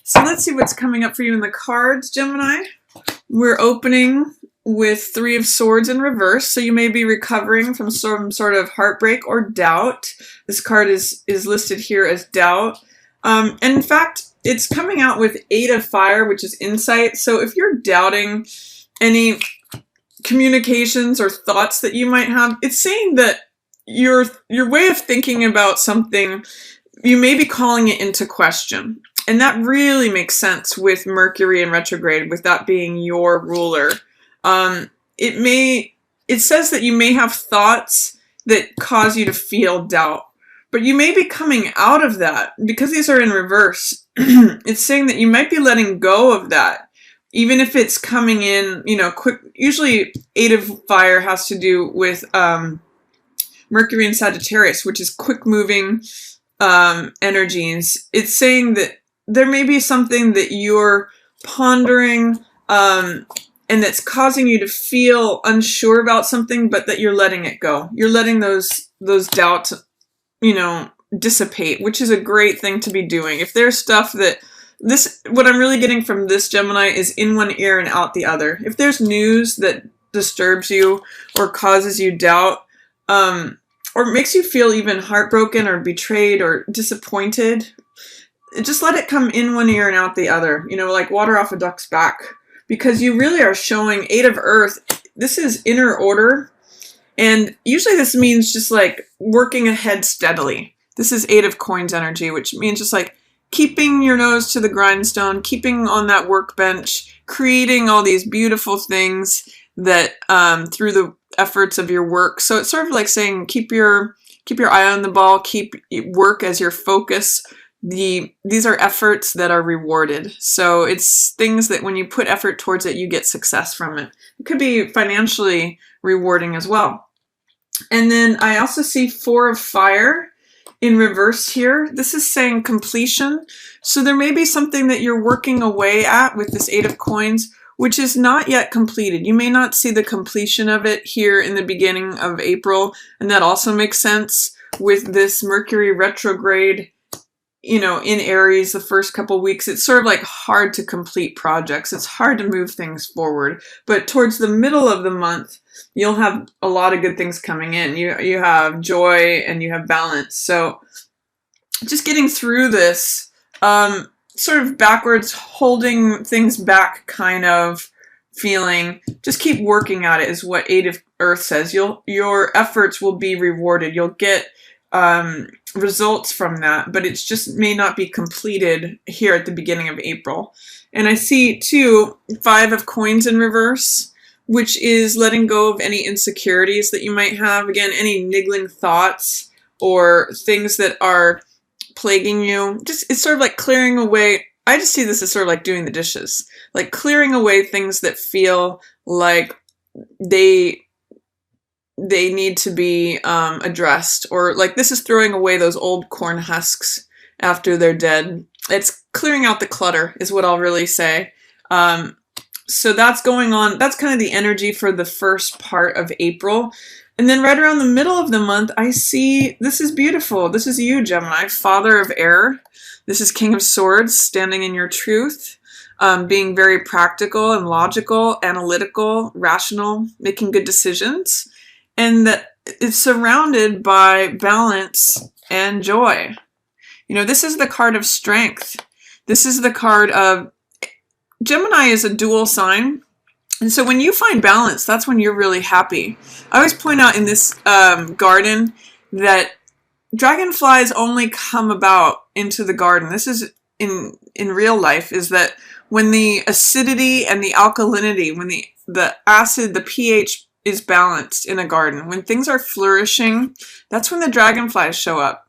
So let's see what's coming up for you in the cards, Gemini. We're opening with Three of Swords in reverse, so you may be recovering from some sort of heartbreak or doubt. This card is listed here as doubt. And in fact, it's coming out with Eight of Fire, which is insight. So if you're doubting any communications or thoughts that you might have, it's saying that your way of thinking about something, you may be calling it into question. And that really makes sense with Mercury in retrograde, with that being your ruler. It says that you may have thoughts that cause you to feel doubt, but you may be coming out of that because these are in reverse. It's saying that you might be letting go of that, even if it's coming in, quick. Usually Eight of Fire has to do with Mercury in Sagittarius, which is quick moving energies. It's saying that there may be something that you're pondering and that's causing you to feel unsure about something, but that you're letting it go. You're letting those doubts, dissipate, which is a great thing to be doing. If there's stuff what I'm really getting from this, Gemini, is in one ear and out the other. If there's news that disturbs you or causes you doubt, or makes you feel even heartbroken or betrayed or disappointed, just let it come in one ear and out the other, like water off a duck's back. Because you really are showing Eight of Earth. This is inner order. And usually this means just like working ahead steadily. This is Eight of Coins energy, which means just like keeping your nose to the grindstone, keeping on that workbench, creating all these beautiful things that through the efforts of your work. So it's sort of like saying keep your eye on the ball, keep work as your focus. These are efforts that are rewarded. So it's things that when you put effort towards it, you get success from it. It could be financially rewarding as well. And then I also see Four of Fire in reverse here. This is saying completion. So there may be something that you're working away at with this Eight of Coins, which is not yet completed. You may not see the completion of it here in the beginning of April. And that also makes sense with this Mercury retrograde in Aries the first couple weeks. It's sort of like hard to complete projects. It's hard to move things forward. But towards the middle of the month, you'll have a lot of good things coming in. You have joy and you have balance. So just getting through this, sort of backwards, holding things back kind of feeling, just keep working at it is what Eight of Earth says. Your efforts will be rewarded. You'll get results from that, but it just may not be completed here at the beginning of April. And I see too, Five of Coins in reverse, which is letting go of any insecurities that you might have. Again, any niggling thoughts or things that are plaguing you. It's sort of like clearing away. I just see this as sort of like doing the dishes, like clearing away things that feel like they need to be addressed, or like this is throwing away those old corn husks after they're dead. It's clearing out the clutter is what I'll really say. So that's going on. That's kind of the energy for the first part of April. And then right around the middle of the month, I see, this is beautiful. This is you, Gemini, Father of Air. This is King of Swords, standing in your truth, being very practical and logical, analytical, rational, making good decisions. And that it's surrounded by balance and joy. This is the card of strength. This is the card of, Gemini is a dual sign. And so when you find balance, that's when you're really happy. I always point out in this garden that dragonflies only come about into the garden. This is in real life, is that when the acidity and the alkalinity, when the acid, the pH is balanced in a garden, when things are flourishing, that's when the dragonflies show up.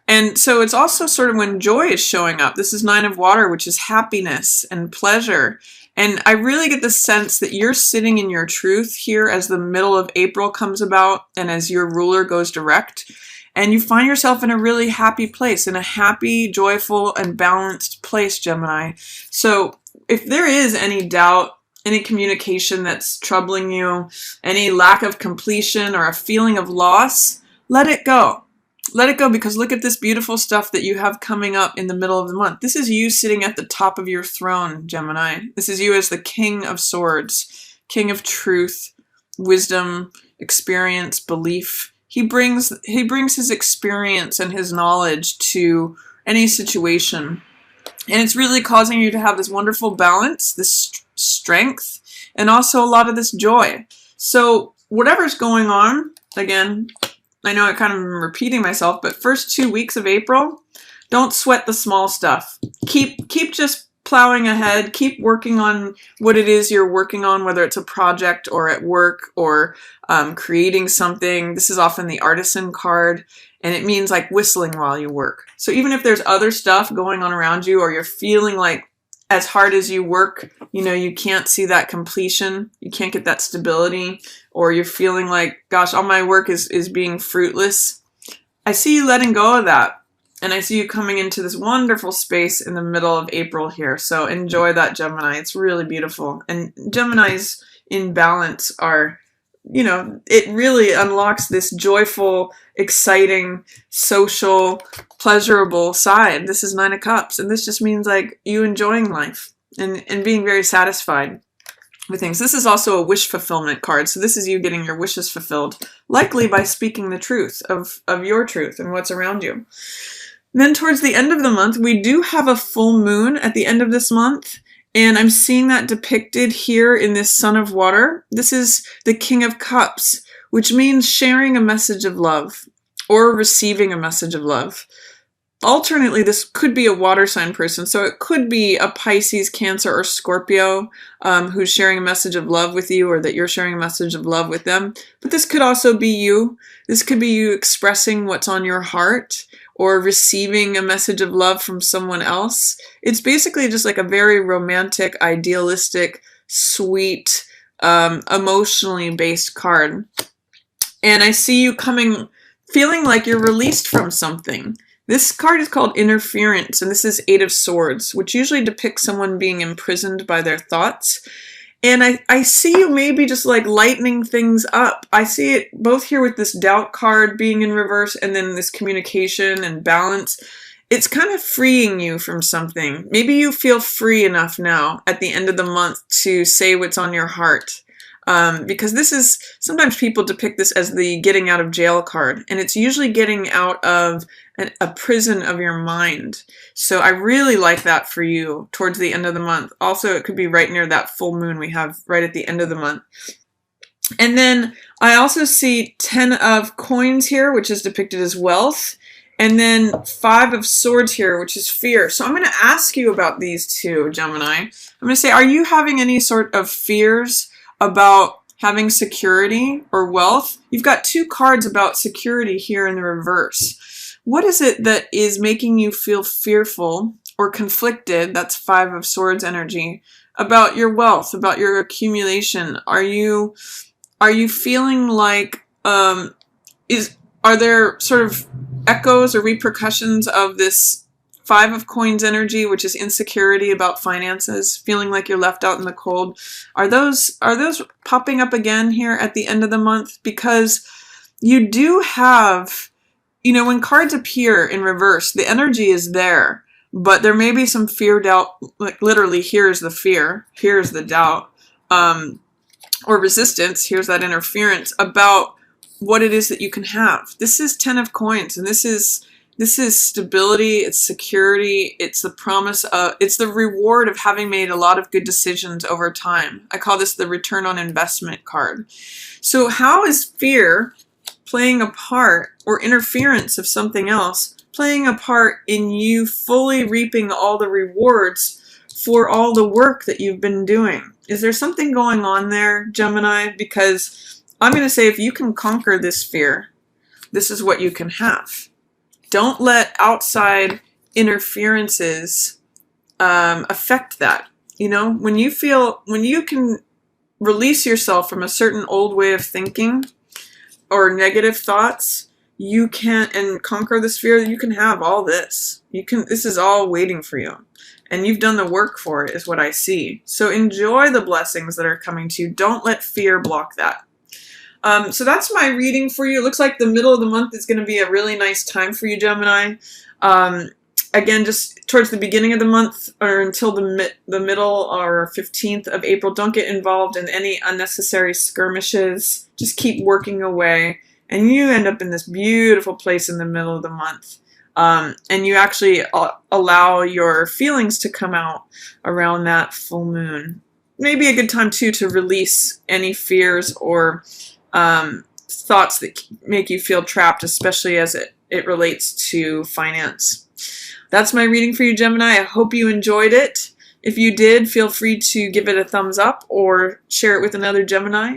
And so it's also sort of when joy is showing up. This is Nine of Water, which is happiness and pleasure. And I really get the sense that you're sitting in your truth here as the middle of April comes about and as your ruler goes direct. And you find yourself in a really happy place, in a happy, joyful, and balanced place, Gemini. So if there is any doubt, any communication that's troubling you, any lack of completion or a feeling of loss, let it go. Let it go, because look at this beautiful stuff that you have coming up in the middle of the month. This is you sitting at the top of your throne, Gemini. This is you as the King of Swords, King of Truth, wisdom, experience, belief. He brings his experience and his knowledge to any situation. And it's really causing you to have this wonderful balance, this strength, and also a lot of this joy. So whatever's going on, again, I know I kind of am repeating myself, but first 2 weeks of April, don't sweat the small stuff. Keep just plowing ahead. Keep working on what it is you're working on, whether it's a project or at work or creating something. This is often the artisan card, and it means like whistling while you work. So even if there's other stuff going on around you, or you're feeling like as hard as you work, you can't see that completion, you can't get that stability, or you're feeling like, gosh, all my work is being fruitless, I see you letting go of that. And I see you coming into this wonderful space in the middle of April here. So enjoy that, Gemini. It's really beautiful. And Geminis in balance are, it really unlocks this joyful, exciting, social, pleasurable side. This is 9 of Cups. And this just means like you enjoying life and being very satisfied with things. This is also a wish fulfillment card. So this is you getting your wishes fulfilled, likely by speaking the truth of your truth and what's around you. Then towards the end of the month, we do have a full moon at the end of this month. And I'm seeing that depicted here in this Sun of Water. This is the King of Cups, which means sharing a message of love or receiving a message of love. Alternately, this could be a water sign person. So it could be a Pisces, Cancer, or Scorpio who's sharing a message of love with you, or that you're sharing a message of love with them. But this could also be you. This could be you expressing what's on your heart, or receiving a message of love from someone else. It's basically just like a very romantic, idealistic, sweet, emotionally based card. And I see you feeling like you're released from something. This card is called Interference, and this is 8 of Swords, which usually depicts someone being imprisoned by their thoughts. And I see you maybe just like lightening things up. I see it both here with this Doubt card being in reverse, and then this communication and balance. It's kind of freeing you from something. Maybe you feel free enough now at the end of the month to say what's on your heart. Because this is, sometimes people depict this as the getting out of jail card, and it's usually getting out of a prison of your mind. So I really like that for you towards the end of the month. Also, it could be right near that full moon we have right at the end of the month. And then I also see 10 of Coins here, which is depicted as wealth. And then 5 of Swords here, which is fear. So I'm going to ask you about these two, Gemini. I'm going to say, are you having any sort of fears about having security or wealth? You've got 2 cards about security here in the reverse. What is it that is making you feel fearful or conflicted? That's 5 of Swords energy, about your wealth, about your accumulation. Are you feeling like are there sort of echoes or repercussions of this 5 of Coins energy, which is insecurity about finances, feeling like you're left out in the cold? Are those popping up again here at the end of the month? Because you do have, when cards appear in reverse, the energy is there, but there may be some fear, doubt, like literally here's the fear, here's the doubt, or resistance, here's that interference about what it is that you can have. This is 10 of Coins, and this is stability, it's security, it's the promise of, it's the reward of having made a lot of good decisions over time. I call this the return on investment card. So how is fear playing a part, or interference of something else, playing a part in you fully reaping all the rewards for all the work that you've been doing? Is there something going on there, Gemini? Because I'm going to say, if you can conquer this fear, this is what you can have. Don't let outside interferences affect that. When you can release yourself from a certain old way of thinking or negative thoughts, you can, and conquer this fear, you can have all this. This is all waiting for you. And you've done the work for it, is what I see. So enjoy the blessings that are coming to you. Don't let fear block that. So that's my reading for you. It looks like the middle of the month is going to be a really nice time for you, Gemini. Um, Again, just towards the beginning of the month or until the middle or 15th of April, don't get involved in any unnecessary skirmishes. Just keep working away, and you end up in this beautiful place in the middle of the month. And you actually allow your feelings to come out around that full moon. Maybe a good time, too, to release any fears or thoughts that make you feel trapped, especially as it relates to finance. That's my reading for you, Gemini. I hope you enjoyed it. If you did, feel free to give it a thumbs up or share it with another Gemini.